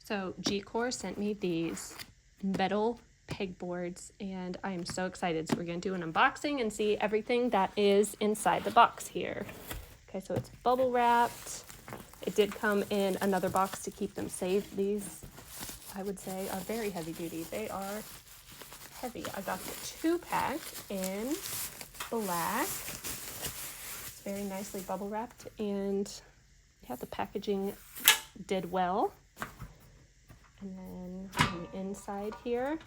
So G.CORE sent me these metal pegboards and I am so excited. So we're going to do an unboxing and see everything that is inside the box here. Okay, so it's bubble wrapped. It did come in another box to keep them safe. These, I would say, are very heavy duty. They are heavy. I got the 2-pack in black. It's very nicely bubble wrapped, and yeah, the packaging did well. And then on the inside here,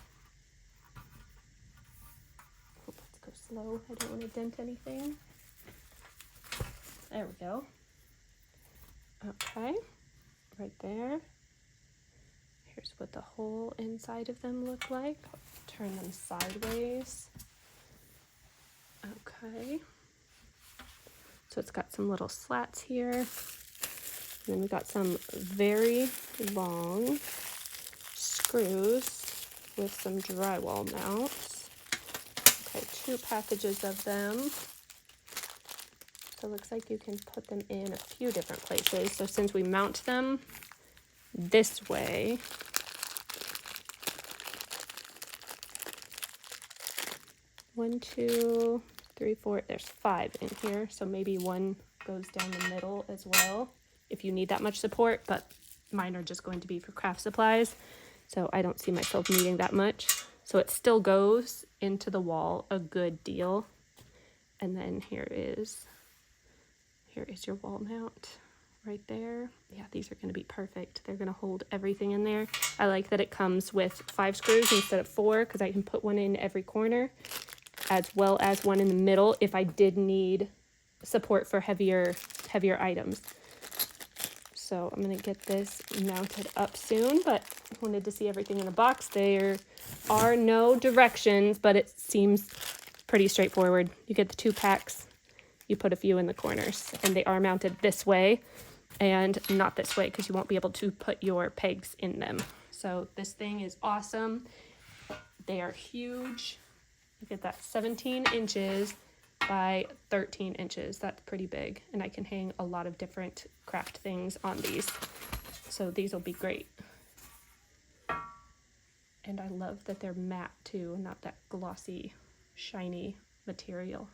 let's go slow. I don't want to dent anything. There we go. Okay, right there. Here's what the whole inside of them look like. I'll turn them sideways. Okay. So it's got some little slats here. And then we got some very long screws with some drywall mounts. Okay, 2 packages of them. So it looks like you can put them in a few different places. So since we mount them this way, one, two, three, four, there's 5 in here. So maybe one goes down the middle as well if you need that much support, but mine are just going to be for craft supplies. So I don't see myself needing that much. So it still goes into the wall a good deal. And then here is your wall mount right there. Yeah, these are going to be perfect. They're going to hold everything in there. I like that it comes with 5 screws instead of 4 because I can put one in every corner, as well as one in the middle if I did need support for heavier items. So I'm going to get this mounted up soon, but I wanted to see everything in the box. There are no directions, but it seems pretty straightforward. You get the 2 packs. You put a few in the corners, and they are mounted this way and not this way because you won't be able to put your pegs in them. So this thing is awesome. They are huge. Look at that, 17 inches by 13 inches. That's pretty big, and I can hang a lot of different craft things on these. So these will be great. And I love that they're matte too, not that glossy, shiny material.